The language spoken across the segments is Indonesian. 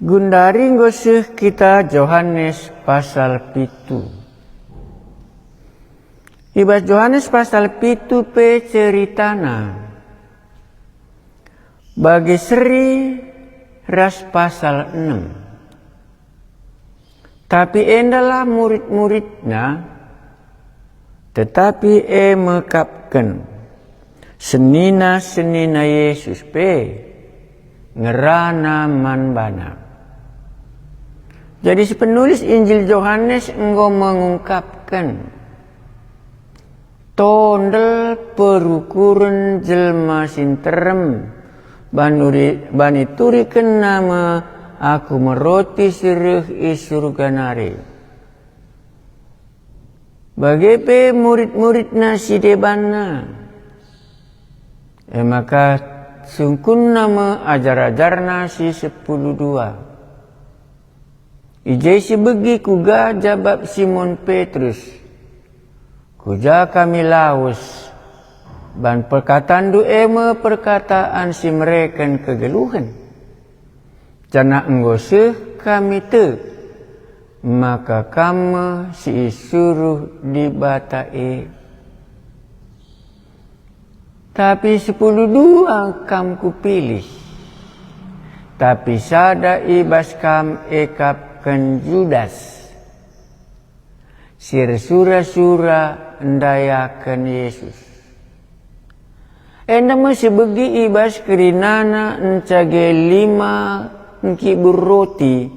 Gundari ngoseh kita Yohanes pasal 7. Ibas Yohanes pasal 7 pe ceritana bagi seri ras pasal 6. Tapi endalah murid-muridnya tetapi mekapken senina Yesus pe ngerana manbana. Jadi si penulis Injil Yohanes engkau mengungkapkan tondel perukuran jelma sinterem bani turiken nama aku meroti sirih isurganari. Bagepe murid-muridna si debana. Maka sungkun nama ajar-ajarna si 12. Ijai si begi kuga jabab Simon Petrus. Kuja kami laus. Ban perkataan du perkataan si mereka kegeluhan. Cana enggoseh kami te. Maka kamu si suruh dibatai. Tapi 12 kam kupilih. Tapi sada ibas kam ekapkan Judas. Sir sura-sura ndayakan Yesus. Enda masih begi ibas kerinana encage 5 kibur roti.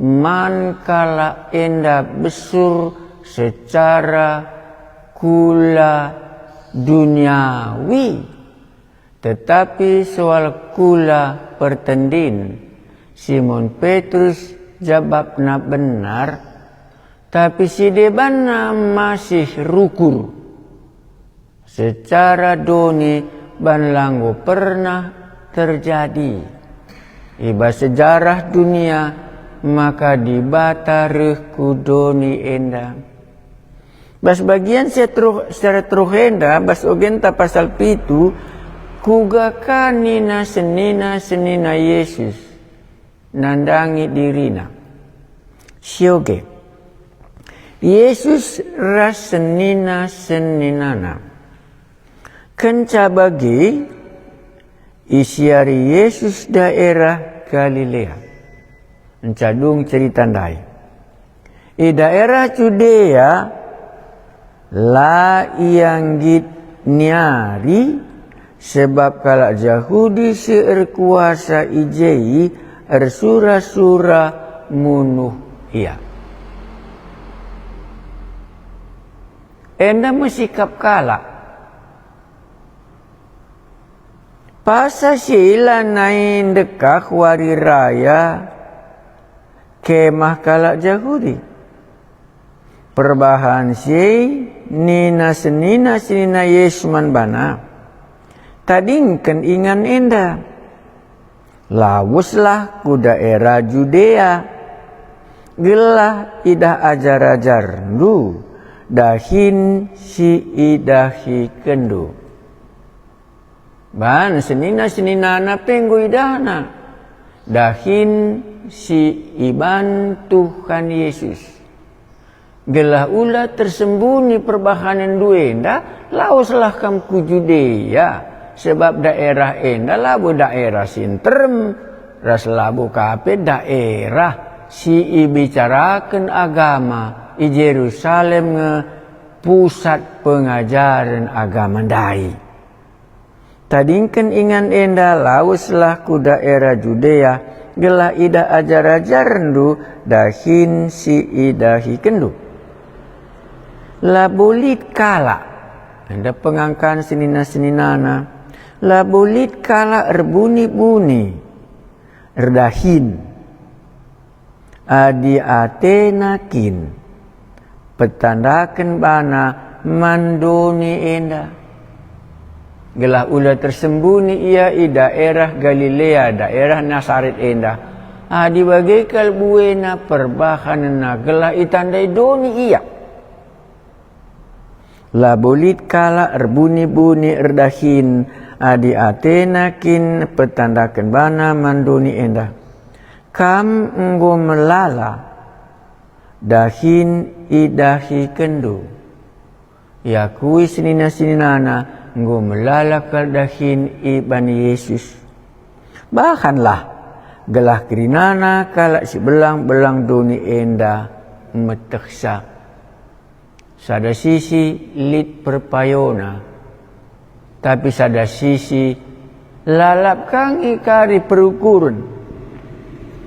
Man kala enda besur secara kula duniawi. Tetapi soal kula pertendin Simon Petrus jawabna benar. Tapi si debana masih rukur. Secara doni banlanggo pernah terjadi. Iba sejarah dunia maka dibatareh ku doni enda. Bas bagian secara truhenda bas ogenta pasal 7 kuga nina senina Yesus nandangi dirina. Sioge Yesus ras seninana. Kenca bagi isiari Yesus daerah Galilea. Encadung cerita ndai. I daerah Judea la ianggit nyari sebab kalau Yahudi seerkuasa ijei ersura-sura munuh ia. Enda mesikap kalak. Pasa sila nain dekah wari raya kemah kalak Yahudi. Perbahan si nina senina Yesus manbana. Tadingkan ingan enda. Lawuslah ku daerah Judea. Gelah idah ajar-ajar lu. Dahin si idahi kendu. Ban senina penggu idana. Dahin si iban Tuhan Yesus. Gelah ulah tersembunyi perbahanan duenda. Lauslah kam ku Judea. Sebab daerah enda labu daerah sinterem. Ras labu kape daerah si ibicarakan agama. I Jerusalem nge pusat pengajaran agama dai. Tadingkan ingan enda lauslah ku daerah Judea. Gelah ida ajar-ajar rendu dahin si idahi kendu. Labulit kala. Enda pengangkan senina-seninana. Labulit kala erbuni-buni. Erdahin. Adi atenakin. Petandakan bana mandoni enda. Gelah ulah tersembunyi ia i daerah Galilea, daerah Nasaret enda. Adi bagai kalbuena perbahanan gelah itandai doni ia. Labulit kala erbuni-buni erdahin. Adi atenakin petandakan bana mandoni enda. kam enggo melala dahin idahi kendu. Ya kui senina-seninana enggo melala kal dahin ibani Yesus. Bahanlah gelah kerinana kalak si belang-belang doni enda meteksa. Sada sisi lit perpayona, tapi sada sisi lalap kang ikari perukuran.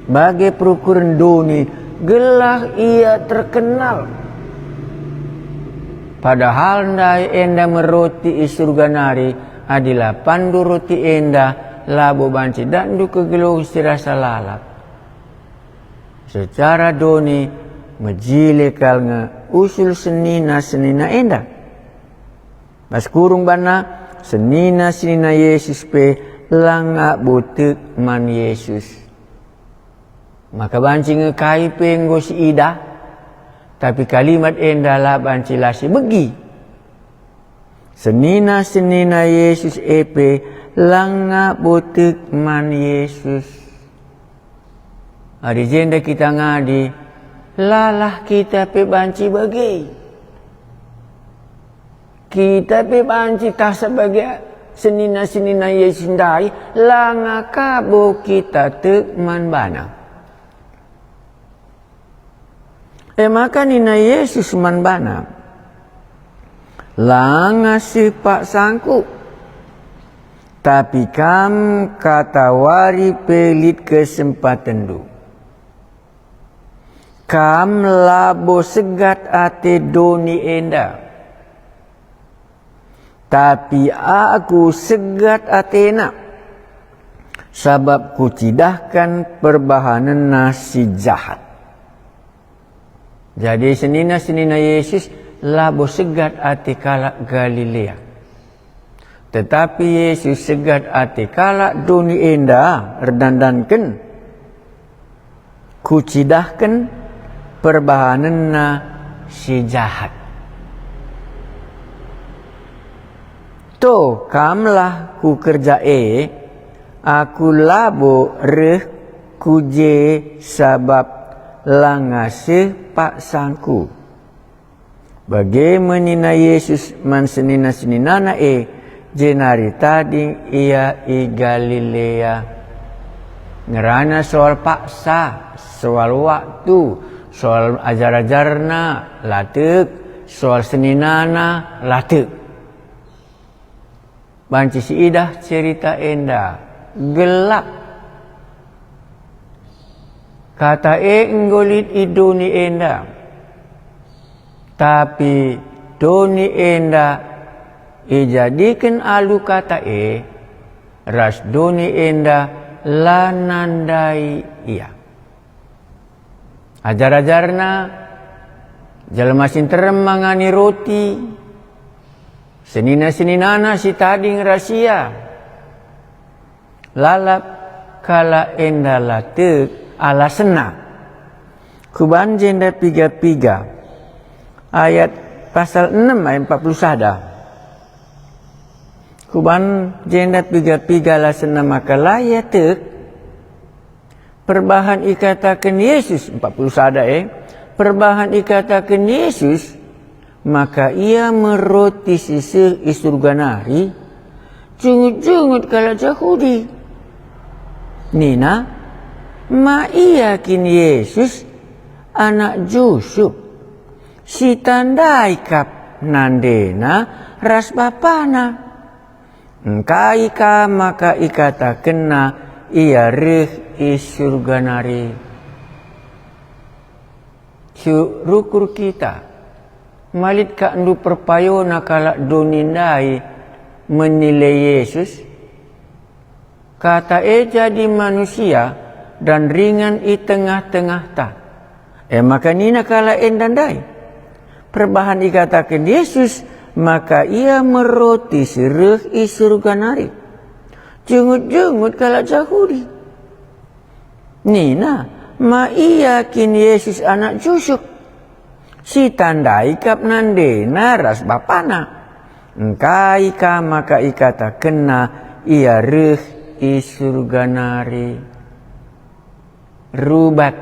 Bagai perukuran doni gelah ia terkenal. Padahal ndai enda meroti isurga nari adilah pandu roti enda labo banci dan du kegelo istirasa lalap. Secara doni majile kalnga usul senina enda. Pas kurung bana senina Yesus pe langa butek man Yesus. Maka banci ngekai penggo si ida, tapi kalimat enda lah banci lasi begi. Senina Yesus epe langa butek man Yesus. Hari jenda kita ngadi, lalah kita pe banci bagi. Kita pe banci tak sebagai senina Yesus ndai, langa kabo kita tek man bana. Maka nina Yesus man bana langa sipak sangku, tapi kam katawari pelit kesempatan du. Kam labo segat ate doni enda, tapi aku segat atena, sabab kucidahkan perbahanan nasi jahat. Jadi senina Yesus labo segat ate kalak Galilea. Tetapi Yesus segat ate kalak doni enda redandanken, kucidahkan perbahanan na si jahat. To kamlah ku kerjae, aku labo reh kuje sabab langase pak sangku. Bagaimana Yesus man senina jenari tadi ia i Galilea. Ngerana soal paksa, soal waktu, soal ajar-ajarna latek, soal seninana latek. Banci si idah cerita enda gelap. Kata enggolit idoni enda, tapi doni enda ijadikan alu kata ras doni enda lanandai ia. Ajar-ajarna jalma sinterem mangani roti, senina-seninana si tading rahasia. Lalap kala enda latek ala senang. Kuban jenda 33 ayat pasal 6 ayat 41. Kuban jenda 33 ala senang maka layatek perbahan ikatakan Yesus 41 perbahan ikatakan Yesus, maka ia meroti sisi isurganari jungut-jungut kalau Yahudi. Nina ma iya kin Yesus anak Yusuf, si tandai kap nandena ras bapana. Engkai ka maka ikata kena ia reh isurganari. Rukur kita malit ka ndu perpayona kalak donindai menilai Yesus. Kata jadi manusia dan ringan i tengah-tengah ta. Maka nina kala endandai perbahan ikatakan Yesus, maka ia meroti sireh i surganari. Jengut-jengut kala Yahudi. Nina ma iya kin Yesus anak Yusuf, si tandai kap nandena ras bapana. Engkai ka maka ikata kena ia reh i surganari. rubat.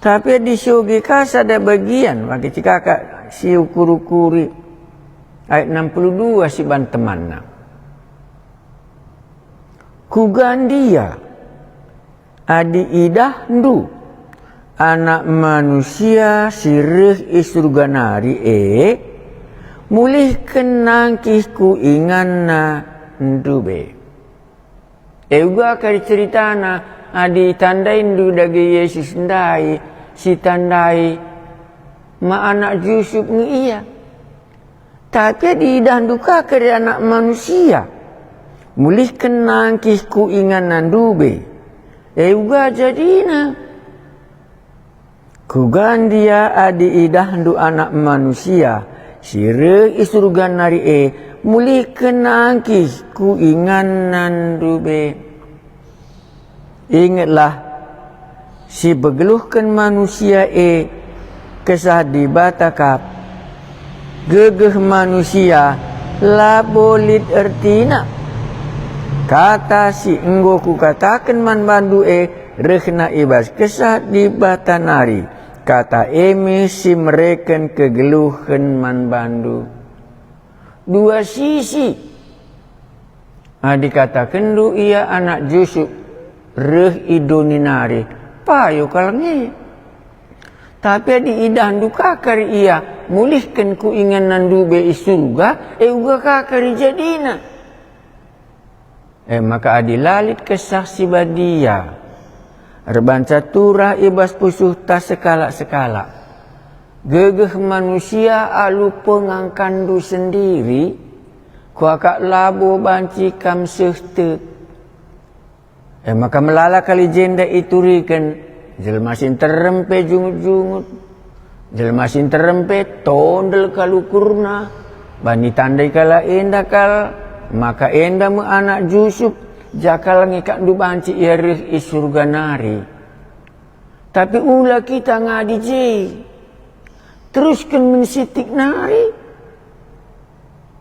Tapi di syugi kas ada bagian bagi cikakak si ukur-ukuri ayat 62 si bantemanna. Kugandia adi idah ndu anak manusia sirih isurganari mulih kenangkihku inganna ndube. Juga kari ceritana adi tandai ndu dagi Yesus ndai si tandai ma anak Yusuf ngi iya. Tapi di idah duka kari anak manusia mulih kenangkihku inganan ndube. Juga jadina kugandia adi idah ndu anak manusia sire isurgan nari mulih kenangkih ku inganan dube. Ingatlah si begeluhkan manusia kesah di batakap gegeh manusia labolit ertina. Kata si enggo ku katakan man bandu rehna ibas kesah di batanari. Kata si mereken kegeluhan man bandu. Dua sisi. Dikatakan du ia anak Yusuf reh idoninari. Payo kalangi. Tapi di idah du kakar ia mulihkan ku inganan du be surga uga kakar jadina. Maka adilalit kesaksi badia. Rebanca turah ibas pusuh tas sekala-sekala. Gegeh manusia alu pengangkandu sendiri. Kuakak labo banci kam sehte. Maka melala kali jenda itu riken. Jelmasin terempe jungut-jungut. Jelmasin terempe tondel kalukurna. Bani tandai kala endah kal. Maka enda mu anak Yusuf jakal ngikak du banci irih isurga nari. Tapi ula kita ngadi je. Teruskan mensitik nari.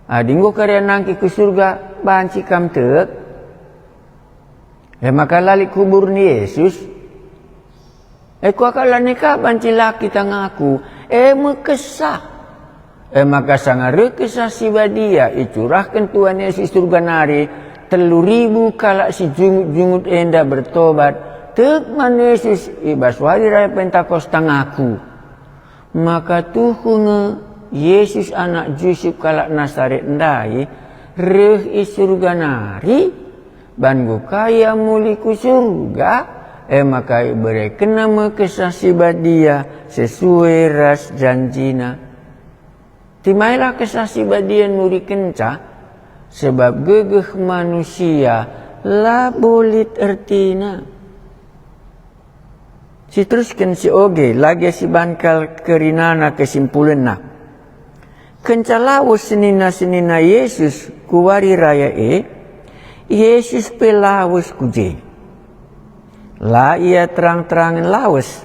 Adinggo karya nangki ke surga banci kam tek. Maka lali kubur ni Yesus. Ku akala nikah banci laki tangaku. Mekesah. Maka sangat kesah si badia icurahkan Tuhan Yesus surga nari 3.000 kalak si jungut enda bertobat tekman Yesus ibas wali raya Pentakos tangaku. Maka tuhunge Yesus anak Yusuf kalak Nasaret ndai reh surga nari bangu kaya muliku surga maka bereken nama kesah si badia sesuai ras janjina. Timailah kesasi badian nuri kenca sebab gegeh manusia la bolit ertina. Si teruskan si oge lagi si bankal kerinana kesimpulanna. Kenca lawas senina Yesus kuwari raya Yesus pelawas kuje. La ia terang-terangan lawas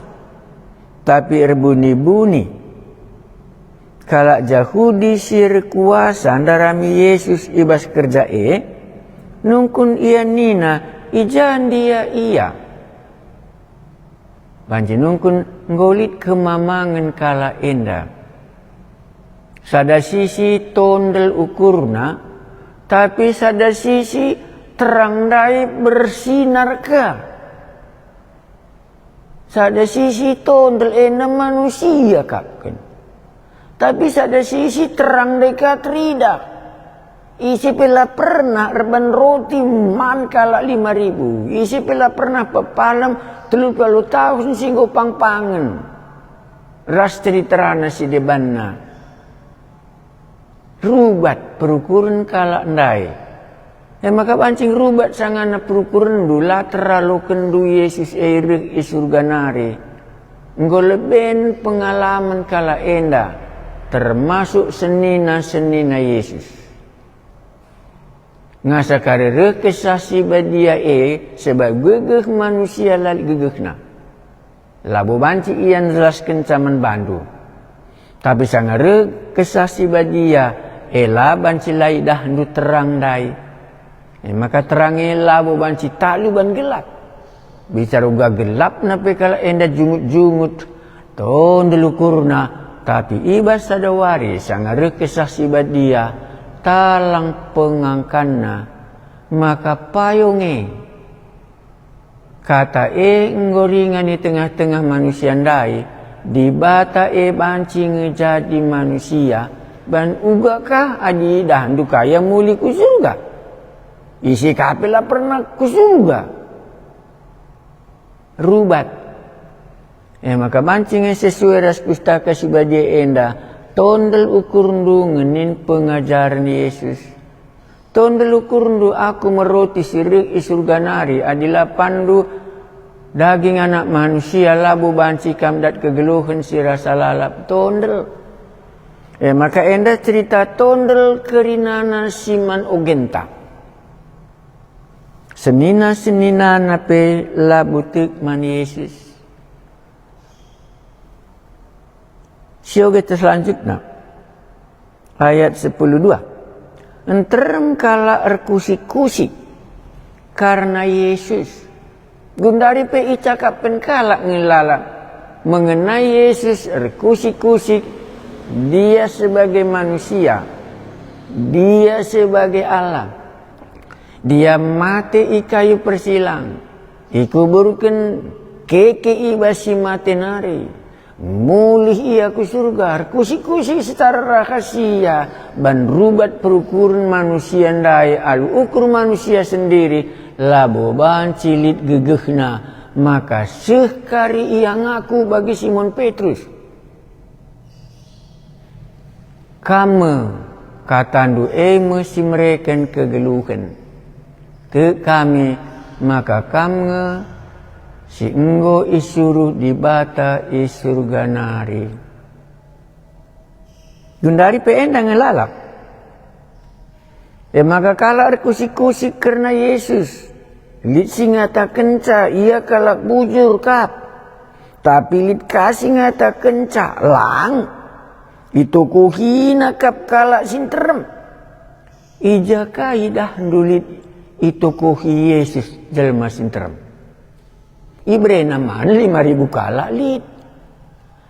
tapi erbuni-buni. Kalak Yahudi sir kuasa darami Yesus ibas kerja nungkun ia nina ijan dia iya. Banji nungkun ngolit kemamangan kala enda. Sada sisi tondel ukurna tapi sada sisi terang dai bersinar ka. Sada sisi tondel ena manusia kaken. Tapi sada sisi terang dekat rida. Isi pela pernah reban roti man kala 5.000. Isi pela pernah pepalam 30 tahun singgo pang-pangan. Ras teriterana si debanna. Rubat perukuran kala ndai. Maka pancing rubat sangana perukuran dula terlalu kendu Yesus eirih isurga nari. Ngoleben pengalaman kala enda. Termasuk senina-senina Yesus. Ngasa karere kesasi badia sebab gegeh manusia lali gegehna. Labo banci ian jelaskan caman bandu. Tapi sangare kesasi badia la banci lai dah ndu terang dai. Maka terangi labo banci talu ban gelap. bicara uga gelap nape kala enda jungut-jungut ton delukurna, tapi ibas sadawari sangare kisah sibat dia talang pengangkanna, maka payunge kata nggoringan di tengah-tengah manusia ndai, di bata banci ngejadi manusia, ban uga kah adi dah dukaya muli ku surga. Isi kapela pernah ku surga. Rubat. Maka bancing sesuai ras pustaka si badie enda, tondel ukur ngenin pengajaran Yesus. Tondel ukur aku meroti sirik isurga nari adilah pandu daging anak manusia labu banci kamdat kegeluhan si rasa lalap tondel. Maka enda cerita tondel kerinana siman ogenta. Senina nape labu tek man Yesus. Sioge selanjutnya ayat 10:2. Enterem kala erkusi-kusi karena Yesus. Gundari pe icakapen kala ngelala mengenai Yesus erkusi-kusi, dia sebagai manusia, dia sebagai Allah. Dia mati i kayu persilang, ikuburkan keke ibasi mati nari. Mulih ia ku surga, kusi-kusi secara rahasia, ban rubat perukuran manusia ndai, alu ukur manusia sendiri, labo ban cilit gegehna, maka sekari ia ngaku bagi Simon Petrus. Kamu katandu mesti mereka kegeluhan, ke kami, maka kamu si enggo isuruh di bata isurga nari. Gundari peenda ngelalap. Maka kala kusi-kusi karena Yesus. Lit singata kenca ia kalak bujur kap. Tapi lit kasih ngata kenca lang. Itu kuhina kap kalak sinterem. Ija kaidah dulit itu kuhi Yesus jelma sinterem. Ibre naman 5.000 kala lit.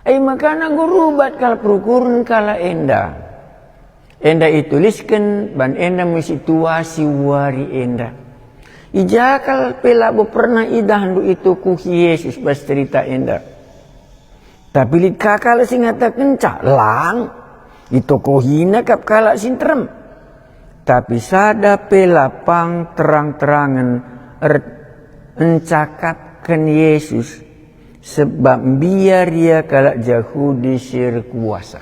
Maka nanggurubat kala perukurun kala enda. Enda ituliskan ban enda situasi wari enda. Ijakal pelabo pernah idahandu itu kuhi Yesus bas cerita enda. Tapi lit kakala singata kenca lang. Itu kuhina kap kala sinterem. Tapi sada pelapang terang-terangan encakap kan Yesus sebab biar dia kalak Yahudi sir kuasa.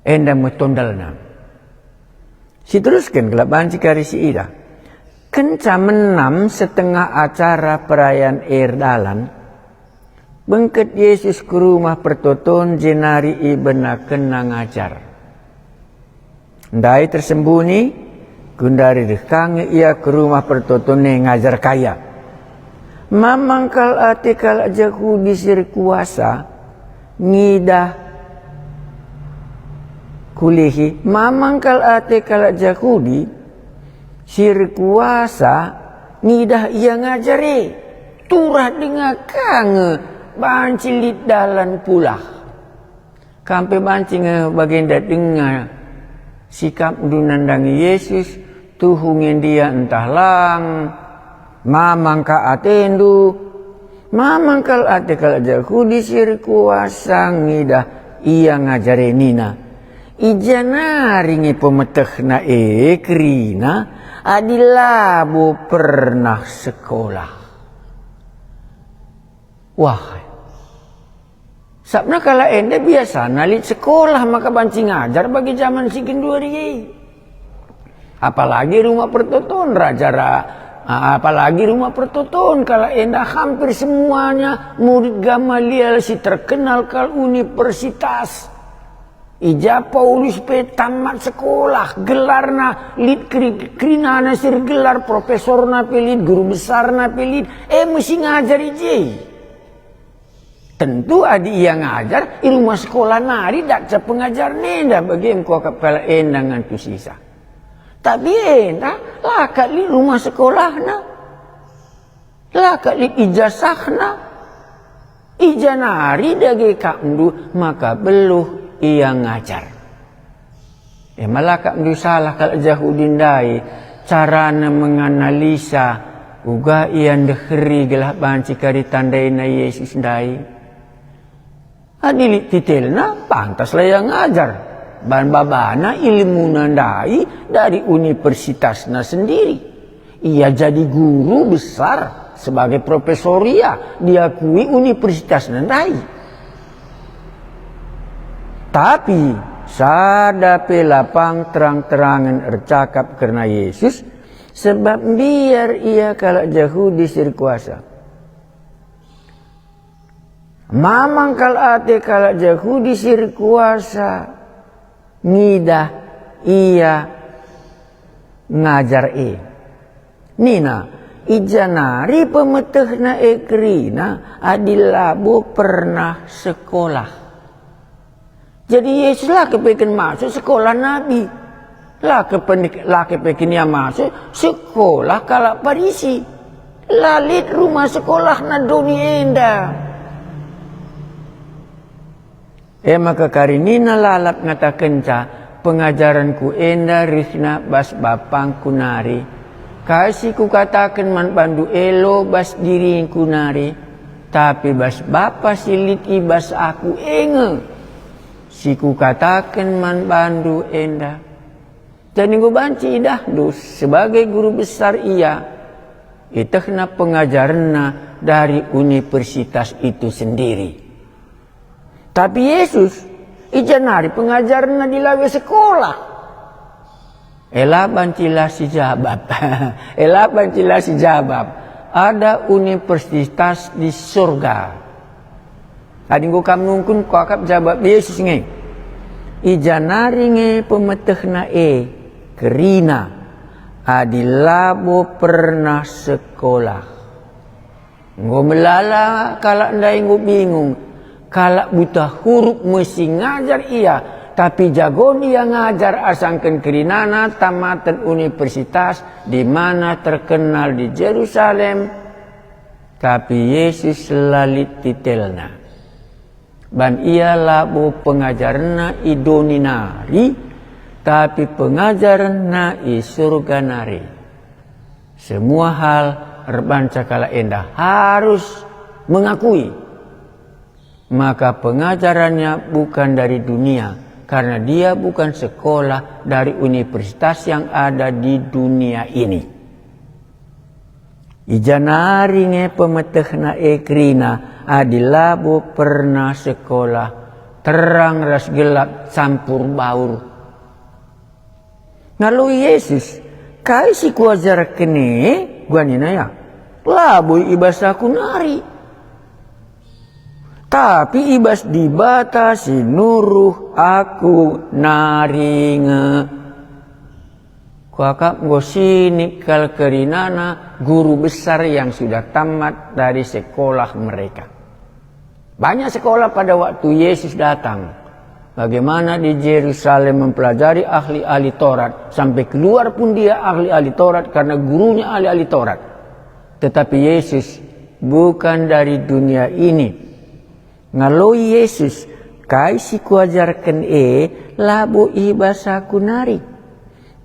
Enda metondalna. Si teruskan kelak banci karisi ida. Kenca menam setengah acara perayaan dalan. Bengket Yesus ke rumah pertoton jenari ibena kena ngajar. Ndai tersembunyi gundari dekang ia ke rumah pertoton ngajar kaya. Mamangkal ate kal Yahudi sir kuasa ngidah kulihi. Mamangkal ate kal Yahudi sir kuasa ngidah ia ngajari turah dengan kange bancilit dalan pulah. Kampe bancing bagenda dengar sikap dunandangi Yesus tuhungin dia entah lang. Mamangka atendu, mamangkal ate kal Yahudi sir kuasa ngidah ia ngajare nina. Ijana ringi pemetehna krina adilabu pernah sekolah. Wah, sabna kala ende biasa nalit sekolah maka banci ngajar bagi zaman sikin 2000. Apalagi rumah pertoton apalagi rumah pertoton kalau enda hampir semuanya murid Gamaliel si terkenal kal universitas. Ija Paulus pe tamat sekolah gelarna lit krinana sir gelar profesorna pelit guru besarna pelit mesti ngajar ije. Tentu adi ia ngajar i rumah sekolah nari dak ca pengajar nenda bagi engkau kepala enda ngantu sisa. Tapi enda lakat li rumah sekolah na. Lah kalik ijazahna. Ijanari dage kamdu maka beluh ia ngajar. Malah kamdu salah kalau Yahudin dai carana menganalisa uga ia deheri gelah banci kari tandaina Yesus dai. Adilik titelna pantaslah yang ngajar. Ban babana ilmu nandai dari universitasnya sendiri. Ia jadi guru besar sebagai profesoria diakui universitas nandai. Tapi sadape lapang terang-terangan ercakap karena Yesus sebab biar ia kalau Yahudi sir kuasa. Mamang kalau ate kalau Yahudi sir kuasa ngidah ia ngajar Nina ijanari pemetehna ekrina adilabu pernah sekolah. Jadi Yesus lah kepengen masuk sekolah Nabi. Lah kepengen dia masuk sekolah kalak Parisi. Lalit rumah sekolah nadoni endah. Maka karinina lalap ngata kenca pengajaranku enda rihna bas bapang kunari. Kasih ku katakan man bandu elo bas diri kunari. Tapi bas bapa silit ibas aku enge. Siku katakan man bandu enda. Dan gue banci dah dus sebagai guru besar ia. Itu kena pengajarannya dari universitas itu sendiri. Tapi Yesus ijanari pengajarannya di lawe sekolah. Ela bancilah si jabab. Ela bancilah si jabab. Ada universitas di surga. Tadi gue kamnungkun kakap jawab Yesus nge. Ijanari nge pemetehna kerina adilabo pernah sekolah. Gue melala kalau ndai gue bingung. Kalau buta huruf mesti ngajar ia. Tapi jago dia ngajar asangkan kerinana tamatan universitas di mana terkenal di Jerusalem. Tapi Yesus lalit titelna. Ban ia labo pengajarna idoninari. Tapi pengajarna i surga nari. Semua hal erbanca kala endah harus mengakui. Maka pengajarannya bukan dari dunia. Karena dia bukan sekolah dari universitas yang ada di dunia ini. Ijanari nge pemetehna ekrina adilabu pernah sekolah. Terang ras gelap campur baur. Ngalu Yesus kaisi kuajar kene gua nina ya. Labu ibas aku nari. Tapi ibas dibatasi nuruh aku naringe. Kuakap ngosini kal kerinana guru besar yang sudah tamat dari sekolah mereka. Banyak sekolah pada waktu Yesus datang. Bagaimana di Yerusalem mempelajari ahli-ahli Taurat. Sampai keluar pun dia ahli-ahli Taurat karena gurunya ahli-ahli Taurat. Tetapi Yesus bukan dari dunia ini. Ngalau Yesus kaisi kuajarkan labu ibas aku nari.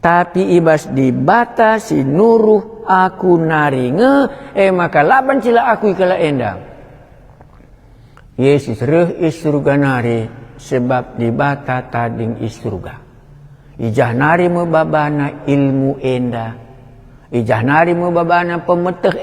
Tapi ibas dibatasi nuruh aku nari maka laban cila aku ikala endang. Yesus reh isurga nari sebab dibata tading isurga. Ijah nari membabana ilmu enda. Ijah nari membabana pemeteh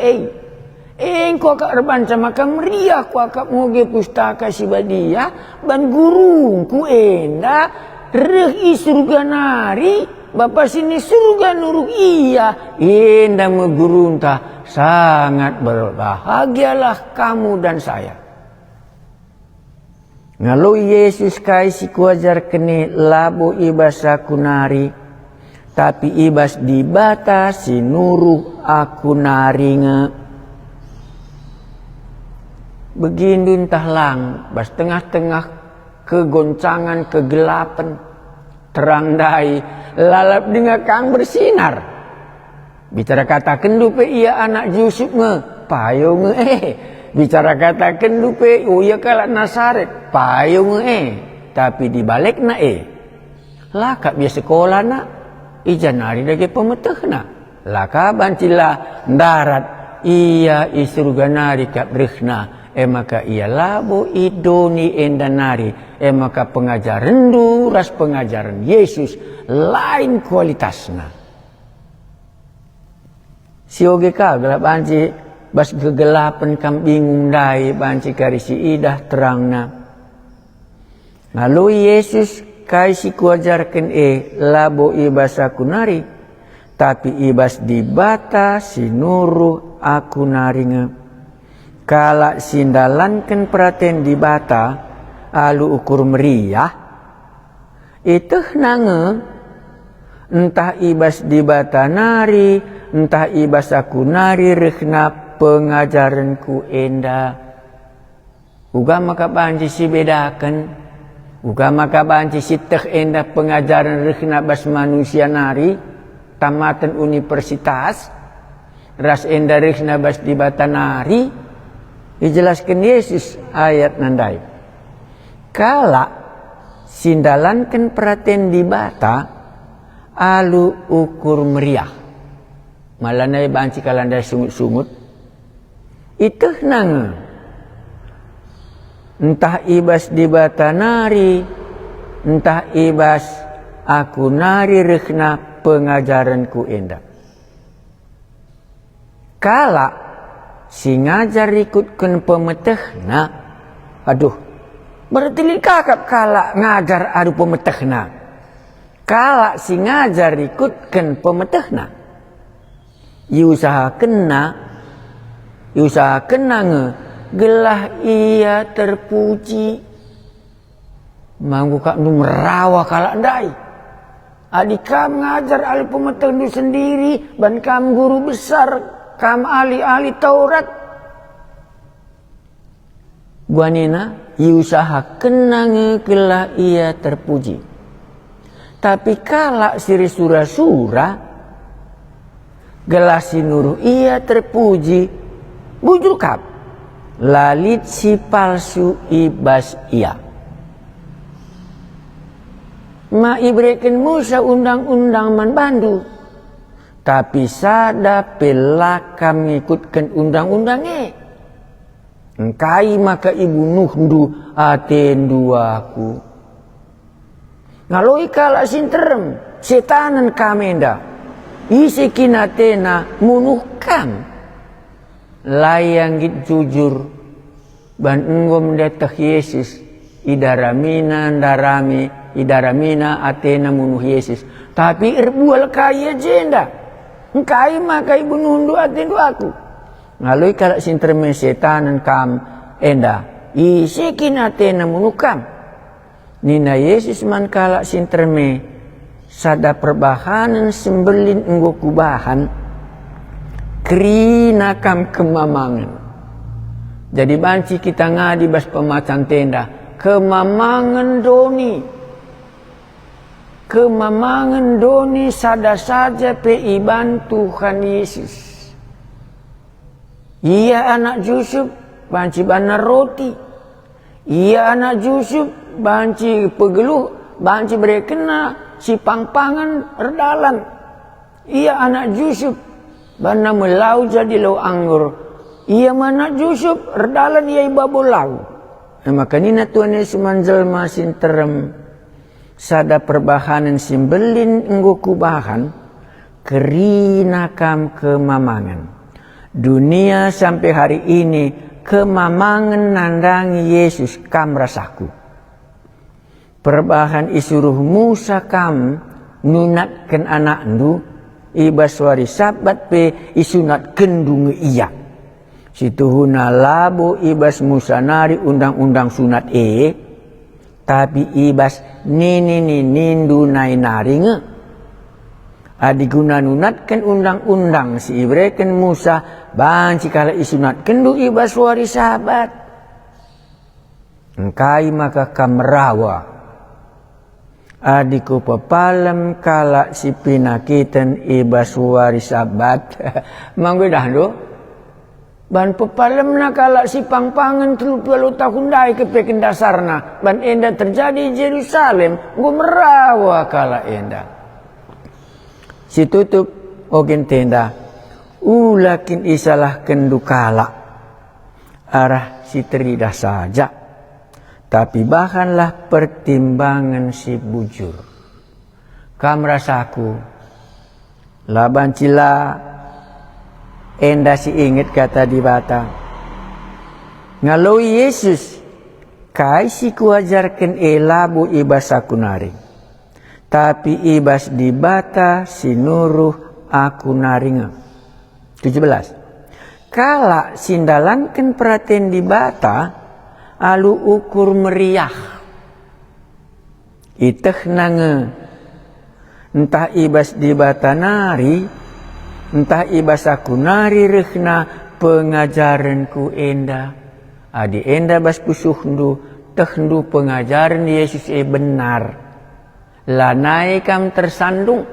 engkau kak rebanca maka meriah ku akak ngoge pustaka si badia ban guru ku enda reh surga nari bapa sini surga nuruk iya enda megurunta sangat berbahagialah kamu dan saya. Ngalu Yesus kaisi kuajar kene labu ibas aku nari tapi ibas dibatasi nuruh aku naringe. Begindun tahlang, bas tengah-tengah kegoncangan, kegelapan, terang dai, lalap dengan kang bersinar. Bicara kata kendupe ia anak Yusuf payung bicara katakan lupe oh ya kalak Nasaret payung tapi dibalik na laka biasa sekolah na ijanari dagi pemeteh na laka bancila darat iya isurganari kabrihna maka ia labo idoni endanari maka pengajaran ras pengajaran Yesus lain kualitasna sioge kagala banci bas kegelapan kam bingung dai banci karisi idah terangna lalu Yesus kaisi kuajarkan labo ibas aku nari tapi ibas dibata sinuruh aku naringe kala sindalankan praten dibata alu ukur meriah itu nange entah ibas dibata nari entah ibas aku nari rehna pengajaranku enda uga maka banci si bedakan uga maka banci si teh enda pengajaran rehna bas manusia nari tamatan universitas ras enda rehna bas dibata nari dijelaskan Yesus ayat nandai kala sindalankan praten dibata alu ukur meriah malanai banci kalandai sungut-sungut itu nang entah ibas dibata nari entah ibas aku nari rehna pengajaranku enda kala si ngajar ikutkan pemetehna aduh berarti kakak kala ngajar adu pemetehna kala si ngajar ikutkan pemetehna usahakan nge gelah ia terpuji manggu kak nu merawa kala ndai adik kam ngajar ahli pemetehna sendiri ban kam guru besar kam ahli Taurat guanina usahakan nge gelah ia terpuji tapi kala siri surah-surah gelah sinuruh ia terpuji bujur kap lalit si palsu ibas ia ma ibreken Musa undang-undang man bandu tapi sada pelakam ngikutkan undang-undangnya engkai maka ibu nuhdu atendu aku ngaloi kala sinterem setanan kamenda isi kinatena munuhkan layang git jujur ban enggom detah Yesus idaramina atena munuh Yesus tapi erbual kaya jenda engkai maka ibu nundu atendu aku ngaloi kala sinterem setanan kam enda isi kinatena munukam nina Yesus man kala sinterme sada perbahanan sembelin enggo kubahan krina kam kemamangan jadi banci kita ngadi bas pemacan tenda kemamangan doni sada saja peiban Tuhan Yesus ia anak Yusuf banci bana roti ia anak Yusuf banci pegeluh banci berekena si pangpangan erdalan ia anak Yusuf bana melau jadi lau anggur ia mana Yusuf erdalan ia ibabu lau maka nina Tuhan Yesus manjelma sinterem sada perbahanan simbelin enggo kubahan kerina kam kemamangan dunia sampai hari ini kemamangan nandangi Yesus kam rasaku perbahan isuruh Musa kam nunatkan anak ndu ibas wari sabat pe isunat kendung iya situhuna labo ibas Musa nari undang-undang sunat tapi ibas nini nindu nai naringe adiguna nunatkan undang-undang si ibreken Musa banci kala isunat kendu ibas wari sabat engkai maka kamerawa adiku pepalam kala si pinakitan ibas wari sabat manggu dah do Ban pepalemna kalak si pangpangan 30 tahun dai kepeken dasarna. Ban enda terjadi Jerusalem, gua merawa kalak enda. Si tutup ogen tenda, ulakin isalah kendu kalak. Arah si teridah saja. Tapi bahanlah pertimbangan si bujur. Kam rasaku, laban cila enda si inget kata di bata. Ngaloi Yesus, kai si kuajarkan elabu ibas aku naring. Tapi ibas di bata si nuruh aku naring. 17. Kala sindalankan perhatian di bata, alu ukur meriah. Iteh nange. Entah ibas di bata nari, entah ibas aku nari rehna pengajaranku enda. Adi enda bas pusuhndu, tehnu pengajaran Yesus benar. Lanai kam tersandung.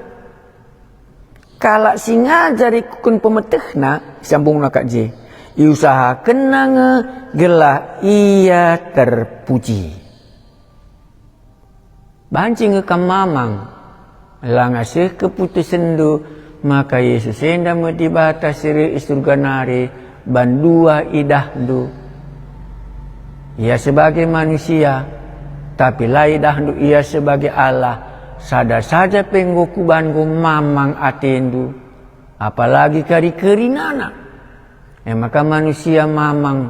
Kala si ngajari kukun pemetehna, sambung nak je. Iusahakan nange gelah ia terpuji. Bancing ke mamang, langasih keputusan du, maka Yesus enda medibata siri surga nari, bandua idah du. Ia sebagai manusia, tapi laidah du ia sebagai Allah. Sada saja penggoku bangu mamang atendu, apalagi kari kerinana. Maka manusia mamang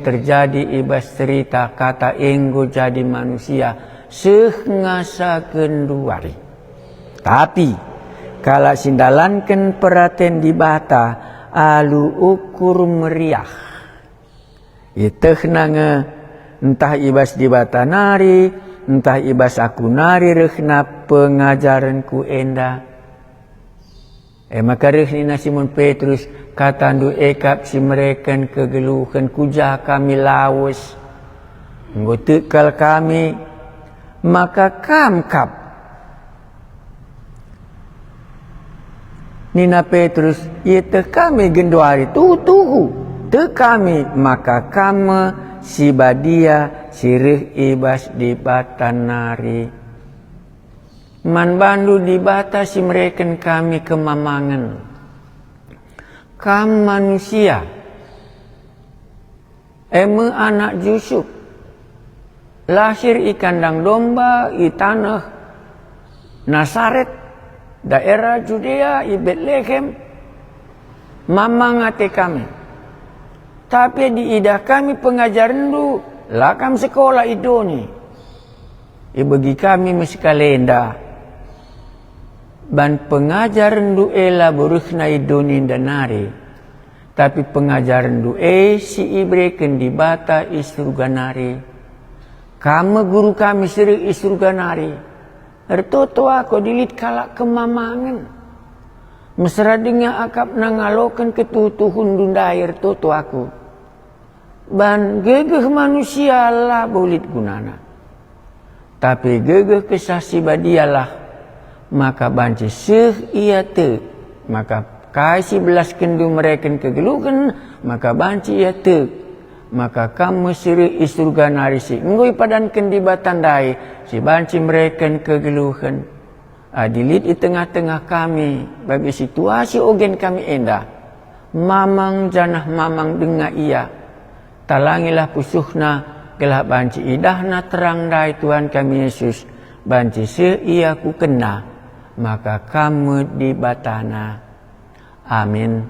terjadi ibas cerita kata enggo jadi manusia sehngasa kenduari. Tapi kalau sindalankan perhatian di bata alu ukur meriah. Iteh nange entah ibas di bata nari, entah ibas aku nari rehna pengajaranku enda. Maka rehna Simon Petrus katandu ekap si mereken kegeluhan kuja kami lawas. Ngotekal kami maka kamkap. Nina Petrus iete kami genduari tuhu te kami maka kame si badia sirih ibas di batanari. Man bandu di bata si mereken kami kemamangan. Kam manusia anak Yusuf lahir i kandang domba i tanah Nazaret daerah Judea i Bethlehem mamang ate kami. Tapi di idah kami pengajaran du lakam sekolah idoni bagi kami mesti kalenda. Ban pengajaran du ela beruhna idoni danari. Tapi pengajaran du si ibreken di bata isurga nari. Kamu guru kami seri isurga nari. Ertoto aku dilit kalak kemamangan. Mesra dengan akap nangalokan ketutuhun dundai ertoto aku. Ban gegeh manusia lah bolit gunana. Tapi gegeh kesasi badialah. Maka banci seh ia te. Maka kasih belas kendu mereka kegelukan. Maka banci ia te. Maka kamu siri isurga narisi. Ngoi padan kendi batandai. Si banci mereka kegelukan. Adilit di tengah-tengah kami. Bagi situasi ogen kami enda. Mamang janah mamang dengar ia. Talangilah pusuhna. Gelah banci idahna terang dai Tuhan kami Yesus. Banci seh ia ku kena. Maka kamu di batana. Amin.